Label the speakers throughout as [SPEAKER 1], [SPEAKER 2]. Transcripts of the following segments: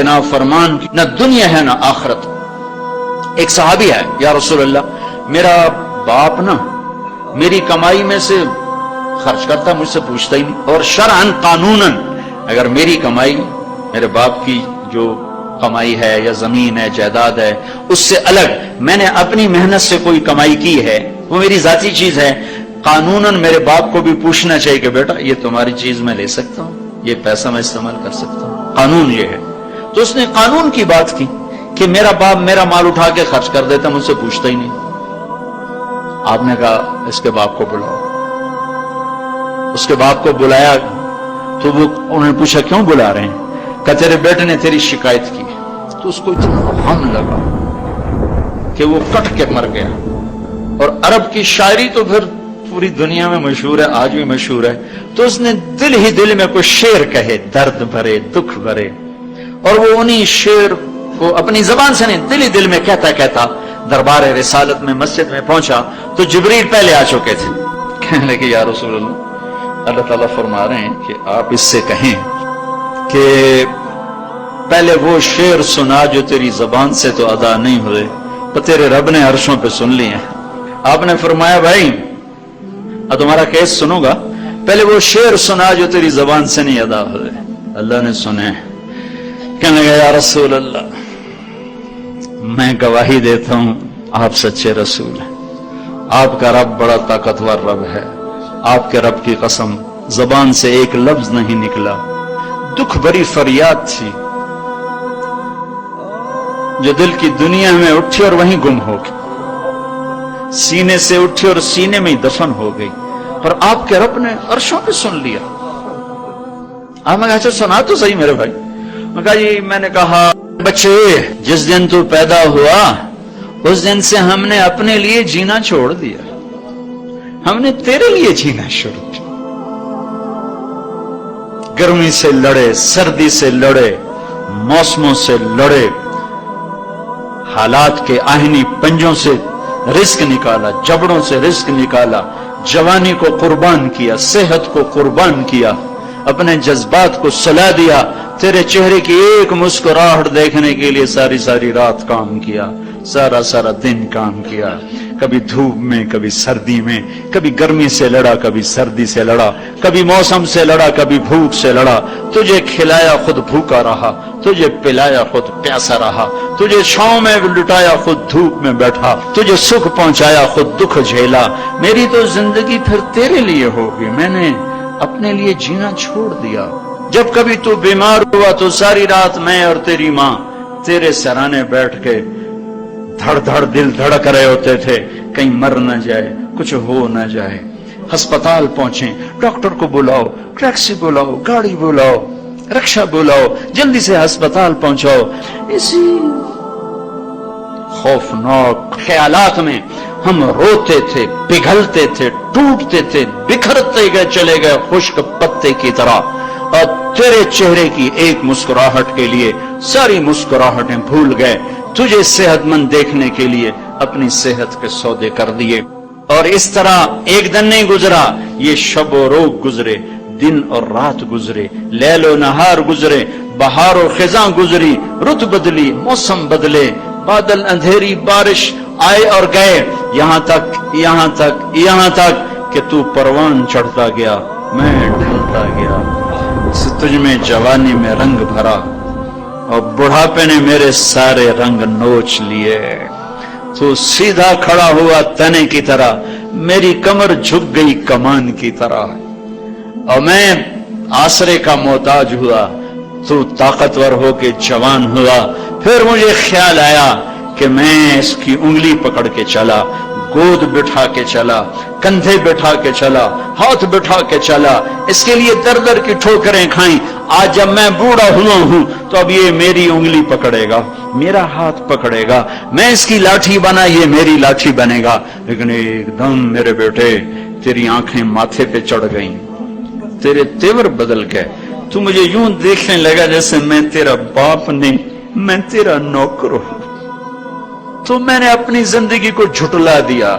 [SPEAKER 1] کے نافرمان کی نہ دنیا ہے نہ آخرت. ایک صحابی ہے, یا رسول اللہ میرا باپ نا میری کمائی میں سے خرچ کرتا, مجھ سے پوچھتا ہی نہیں, اور شرعن قانوناً اگر میری کمائی میرے باپ کی جو کمائی ہے یا زمین ہے جائیداد ہے اس سے الگ میں نے اپنی محنت سے کوئی کمائی کی ہے, وہ میری ذاتی چیز ہے, قانوناً میرے باپ کو بھی پوچھنا چاہیے کہ بیٹا یہ تمہاری چیز میں لے سکتا ہوں, یہ پیسہ میں استعمال کر سکتا ہوں, قانون یہ ہے. تو اس نے قانون کی بات کی کہ میرا باپ میرا مال اٹھا کے خرچ کر دیتا, مجھ سے پوچھتا ہی نہیں. آپ نے کہا اس کے باپ کو بلاؤ. اس کے باپ کو بلایا تو وہ انہوں نے پوچھا کیوں بلا رہے ہیں؟ کہ تیرے بیٹے نے تیری شکایت کی. تو اس کو اتنا غم لگا کہ وہ کٹ کے مر گیا. اور عرب کی شاعری تو پھر پوری دنیا میں مشہور ہے, آج بھی مشہور ہے. تو اس نے دل ہی دل میں کوئی شعر کہے, درد بھرے دکھ بھرے, اور وہ انہی شعر کو اپنی زبان سے نہیں دل ہی دل میں کہتا کہتا دربار رسالت میں مسجد میں پہنچا تو جبریل پہلے آ چکے تھے. کہنے لگے یا رسول اللہ تعالیٰ فرما رہے ہیں کہ آپ اس سے کہیں کہ پہلے وہ شعر سنا جو تیری زبان سے تو ادا نہیں ہوئے, تو تیرے رب نے عرشوں پہ سن لیے ہیں. آپ نے فرمایا بھائی اب تمہارا کیس سنوں گا, پہلے وہ شعر سنا جو تیری زبان سے نہیں ادا ہوئے. اللہ نے سنے. کہنے لگا یا رسول اللہ میں گواہی دیتا ہوں آپ سچے رسول ہیں, آپ کا رب بڑا طاقتور رب ہے, آپ کے رب کی قسم زبان سے ایک لفظ نہیں نکلا. دکھ بھری فریاد تھی جو دل کی دنیا میں اٹھی اور وہیں گم ہو گئی, سینے سے اٹھی اور سینے میں ہی دفن ہو گئی, اور آپ کے رب نے عرشوں پہ سن لیا. آپ نے کہا اچھا سنا تو صحیح میرے بھائی. میں کہا جی میں نے کہا بچے جس دن تو پیدا ہوا اس دن سے ہم نے اپنے لیے جینا چھوڑ دیا, ہم نے تیرے لیے جینا شروع کیا. گرمی سے لڑے, سردی سے لڑے, موسموں سے لڑے, حالات کے آہنی پنجوں سے رزق نکالا, جبڑوں سے رزق نکالا, جوانی کو قربان کیا, صحت کو قربان کیا, اپنے جذبات کو سلا دیا, تیرے چہرے کی ایک مسکراہٹ دیکھنے کے لیے ساری ساری رات کام کیا, سارا سارا دن کام کیا, کبھی دھوپ میں کبھی سردی میں, کبھی گرمی سے لڑا کبھی سردی سے لڑا, کبھی موسم سے لڑا کبھی بھوک سے لڑا. تجھے کھلایا خود بھوکا رہا, تجھے پلایا خود پیاسا رہا, تجھے چھاؤں میں لٹایا خود دھوپ میں بیٹھا, تجھے سکھ پہنچایا خود دکھ جھیلا. میری تو زندگی پھر تیرے لیے ہوگی, میں نے اپنے لیے جینا چھوڑ دیا. جب کبھی تو بیمار ہوا تو ساری رات میں اور تیری ماں تیرے سرانے بیٹھ کے دھڑ دھڑ دل دھڑک رہے ہوتے تھے, کہیں مر نہ جائے, کچھ ہو نہ جائے. ہسپتال پہنچے, ڈاکٹر کو بلاؤ, ٹیکسی بلاؤ, گاڑی بلاؤ, رکشا بلاؤ, جلدی سے ہسپتال پہنچاؤ. اسی خوفناک خیالات میں ہم روتے تھے, پگھلتے تھے, ٹوٹتے تھے, بکھرتے گئے چلے گئے خشک پتے کی طرح, اور تیرے چہرے کی ایک مسکراہٹ کے لیے ساری مسکراہٹیں بھول گئے. تجھے صحت مند دیکھنے کے لیے اپنی صحت کے سودے کر دیے. اور اس طرح ایک دن نہیں گزرا, یہ شب و روز گزرے, دن اور رات گزرے, لیل و نہار گزرے, بہار و خزاں گزری, رت بدلی, موسم بدلے, بادل اندھیری, بارش آئے اور گئے, یہاں تک کہ تو پروان چڑھتا گیا, میں ڈھلتا گیا. تجھ میں جوانی میں رنگ بھرا اور بڑھاپے نے میرے سارے رنگ نوچ لیے. تو سیدھا کھڑا ہوا تنے کی طرح, میری کمر جھک گئی کمان کی طرح, اور میں آسرے کا محتاج ہوا, تو طاقتور ہو کے جوان ہوا. پھر مجھے خیال آیا کہ میں اس کی انگلی پکڑ کے چلا, گود بٹھا کے چلا, کندھے بٹھا کے چلا, ہاتھ بٹھا کے چلا, اس کے لیے در در کی ٹھوکریں کھائیں. آج جب میں بوڑھا ہوا ہوں تو اب یہ میری انگلی پکڑے گا, میرا ہاتھ پکڑے گا, میں اس کی لاٹھی بنا, یہ میری لاٹھی بنے گا. لیکن ایک دم میرے بیٹے تیری آنکھیں ماتھے پہ چڑھ گئیں, تیرے تیور بدل گئے, تو مجھے یوں دیکھنے لگا جیسے میں تیرا باپ نہیں, میں تیرا نوکر ہوں. تو میں نے اپنی زندگی کو جھٹلا دیا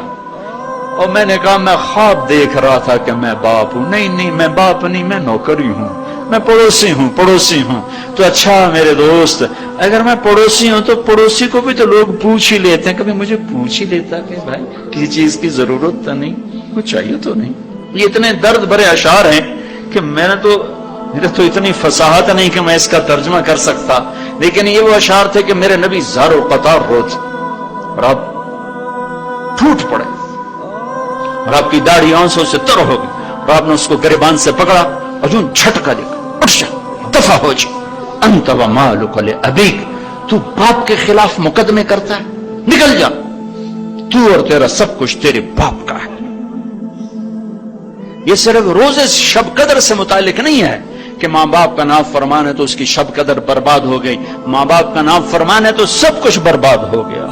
[SPEAKER 1] اور میں نے کہا میں خواب دیکھ رہا تھا کہ میں باپ ہوں. نہیں میں باپ نہیں, میں نوکر ہی ہوں. میں پڑوسی ہوں تو اچھا میرے دوست، اگر میں پڑوسی ہوں تو پڑوسی کو بھی تو لوگ پوچھ ہی لیتے ہیں، کبھی مجھے پوچھ ہی لیتا کہ بھائی کسی چیز کی ضرورت تو نہیں، کچھ چاہیے تو نہیں۔ یہ اتنے درد بھرے اشعار ہیں کہ میرے تو اتنی فصاحت نہیں کہ میں اس کا ترجمہ کر سکتا، لیکن یہ وہ اشعار تھے کہ میرے نبی زار و قطار روز اور آپ ٹوٹ پڑے اور آپ کی داڑھی آنسوں سے تر ہو گئی اور آپ نے اس کو گریبان سے پکڑا اور جو جھٹکا دے کر اٹھ جا، دفع ہو جا، انت و مالک لابیک، تو باپ کے خلاف مقدمے کرتا ہے، نکل جا، تو اور تیرا سب کچھ تیرے باپ کا ہے۔ یہ صرف روزے شب قدر سے متعلق نہیں ہے کہ ماں باپ کا نام فرمان ہے تو اس کی شب قدر برباد ہو گئی، ماں باپ کا نام فرمان ہے تو سب کچھ برباد ہو گیا۔